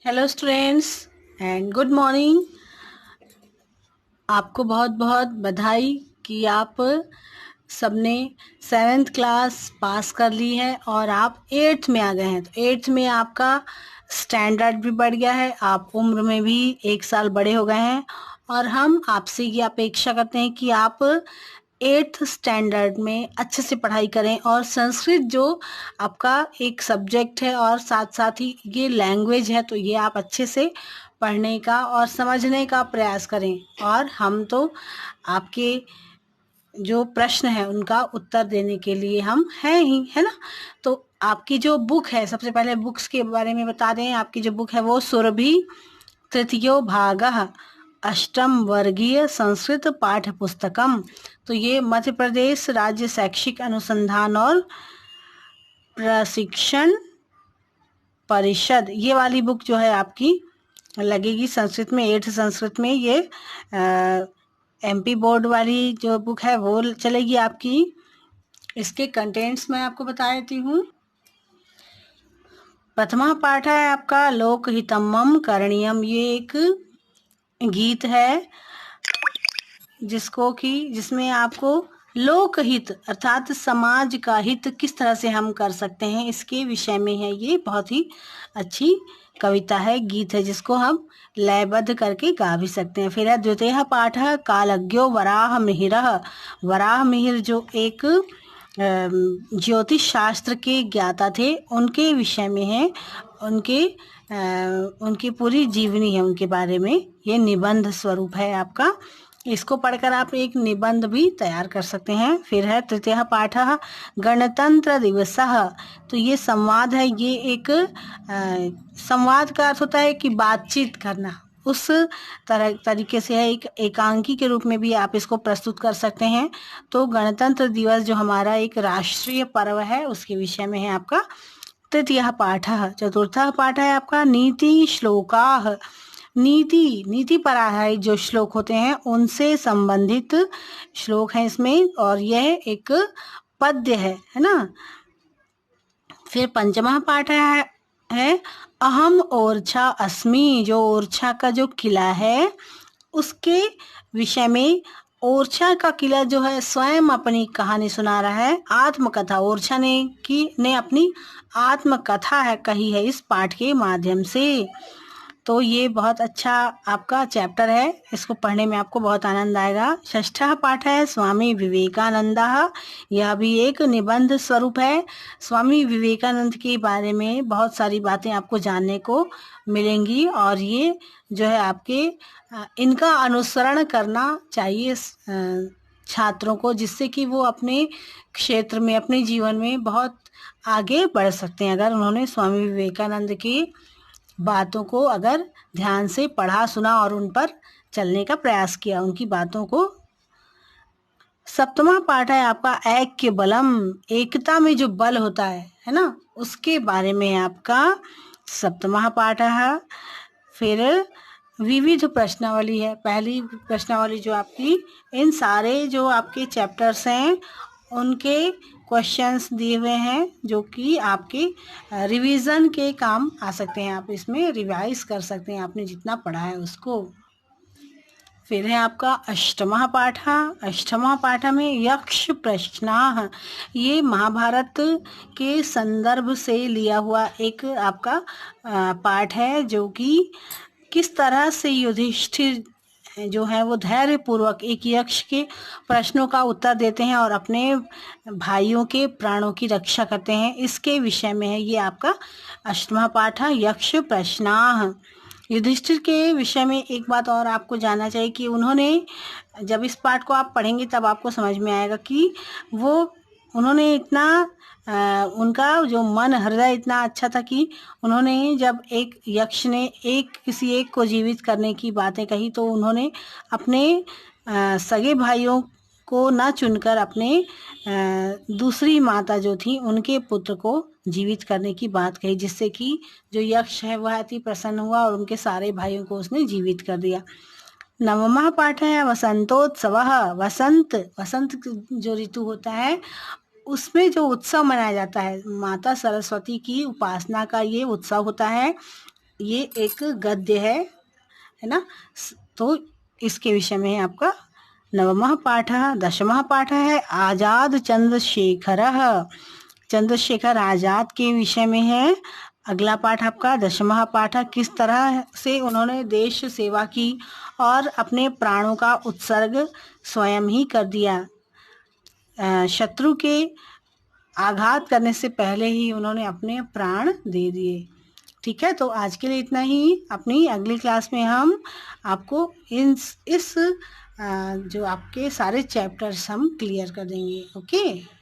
Hello students and good morning. आपको बहुत बहुत बधाई कि आप सबने 7th क्लास पास कर ली है और आप 8th में आ गए हैं। तो 8th में आपका स्टैंडर्ड भी बढ़ गया है, आप उम्र में भी 1 साल बड़े हो गए हैं और हम आपसे ये अपेक्षा करते हैं कि आप 8th स्टैंडर्ड में अच्छे से पढ़ाई करें और संस्कृत जो आपका एक सब्जेक्ट है और साथ साथ ही ये लैंग्वेज है, तो ये आप अच्छे से पढ़ने का और समझने का प्रयास करें। और हम तो आपके जो प्रश्न है उनका उत्तर देने के लिए हम हैं ही, है ना। तो आपकी जो बुक है, सबसे पहले बुक्स के बारे में बता दें। आपकी जो बुक है वो सुरभि तृतीयो भागः अष्टम वर्गीय संस्कृत पाठ पुस्तकम। तो ये मध्य प्रदेश राज्य शैक्षिक अनुसंधान और प्रशिक्षण परिषद, ये वाली बुक जो है आपकी लगेगी संस्कृत में, 8th संस्कृत में। ये एमपी बोर्ड वाली जो बुक है वो चलेगी आपकी। इसके कंटेंट्स मैं आपको बता देती हूँ। प्रथमा पाठ है आपका लोकहितम्मम करणीयम। ये एक गीत है जिसमें आपको लोकहित अर्थात समाज का हित किस तरह से हम कर सकते हैं, इसके विषय में है। ये बहुत ही अच्छी कविता है, गीत है, जिसको हम लयबद्ध करके गा भी सकते हैं। फिर है द्वितीय पाठ कालज्ञो वराह मिहिरः। वराह मिहिर जो एक ज्योतिष शास्त्र के ज्ञाता थे, उनके विषय में है। उनकी पूरी जीवनी है, उनके बारे में ये निबंध स्वरूप है आपका। इसको पढ़कर आप एक निबंध भी तैयार कर सकते हैं। फिर है तृतीय पाठ गणतंत्र दिवसः। तो ये संवाद है। ये एक संवाद का अर्थ होता है कि बातचीत करना, उस तरीके से है। एक एकांकी के रूप में भी आप इसको प्रस्तुत कर सकते हैं। तो गणतंत्र दिवस जो हमारा एक राष्ट्रीय पर्व है, उसके विषय में है आपका तृतीय पाठ। चतुर्थ पाठ है आपका नीति श्लोकाः। नीति पर आधारित जो श्लोक होते हैं उनसे संबंधित श्लोक है इसमें, और यह एक पद्य है ना। फिर पंचमा पाठ है अहम ओरछा अस्मि। जो ओरछा का जो किला है उसके विषय में। ओरछा का किला जो है स्वयं अपनी कहानी सुना रहा है, आत्मकथा ओरछा ने अपनी आत्मकथा कही है इस पाठ के माध्यम से। तो ये बहुत अच्छा आपका चैप्टर है, इसको पढ़ने में आपको बहुत आनंद आएगा। षष्ठा पाठ है स्वामी विवेकानंदा। यह भी एक निबंध स्वरूप है। स्वामी विवेकानंद के बारे में बहुत सारी बातें आपको जानने को मिलेंगी और ये जो है आपके इनका अनुसरण करना चाहिए छात्रों को, जिससे कि वो अपने क्षेत्र में, अपने जीवन में बहुत आगे बढ़ सकते हैं। अगर उन्होंने स्वामी विवेकानंद की बातों को अगर ध्यान से पढ़ा सुना और उन पर चलने का प्रयास किया, उनकी बातों को। सप्तमा पाठ है आपका ऐक्य बलम। एकता में जो बल होता है ना, उसके बारे में आपका सप्तमा पाठ है। फिर विविध प्रश्नावली है, पहली प्रश्नावली जो आपकी, इन सारे जो आपके चैप्टर्स हैं उनके क्वेश्चंस दिए हुए हैं जो कि आपके रिवीजन के काम आ सकते हैं। आप इसमें रिवाइज कर सकते हैं आपने जितना पढ़ा है उसको। फिर है आपका अष्टमा पाठ। अष्टमा पाठ में यक्ष प्रश्नाः। ये महाभारत के संदर्भ से लिया हुआ एक आपका पाठ है, जो कि किस तरह से युधिष्ठिर जो है वो धैर्य पूर्वक एक यक्ष के प्रश्नों का उत्तर देते हैं और अपने भाइयों के प्राणों की रक्षा करते हैं, इसके विषय में है ये आपका अष्टमा पाठ है यक्ष प्रश्नाः। युधिष्ठिर के विषय में एक बात और आपको जानना चाहिए कि उन्होंने, जब इस पाठ को आप पढ़ेंगे तब आपको समझ में आएगा कि उन्होंने इतना उनका जो मन हृदय इतना अच्छा था कि उन्होंने जब एक यक्ष ने किसी एक को जीवित करने की बातें कही, तो उन्होंने अपने सगे भाइयों को न चुनकर अपने दूसरी माता जो थी उनके पुत्र को जीवित करने की बात कही, जिससे कि जो यक्ष है वह अति प्रसन्न हुआ और उनके सारे भाइयों को उसने जीवित कर दिया। नवमा पाठ है वसंतोत्सव। वसंत जो ऋतु होता है उसमें जो उत्सव मनाया जाता है, माता सरस्वती की उपासना का ये उत्सव होता है। ये एक गद्य है ना। तो इसके विषय में है आपका नवमः पाठः। दशमः पाठः है आजाद चंद्रशेखरः। चंद्रशेखर आजाद के विषय में है अगला पाठ आपका दशमः पाठ। किस तरह से उन्होंने देश सेवा की और अपने प्राणों का उत्सर्ग स्वयं ही कर दिया। शत्रु के आघात करने से पहले ही उन्होंने अपने प्राण दे दिए। ठीक है, तो आज के लिए इतना ही। अपनी अगली क्लास में हम आपको इस जो आपके सारे चैप्टर्स हम क्लियर कर देंगे। ओके।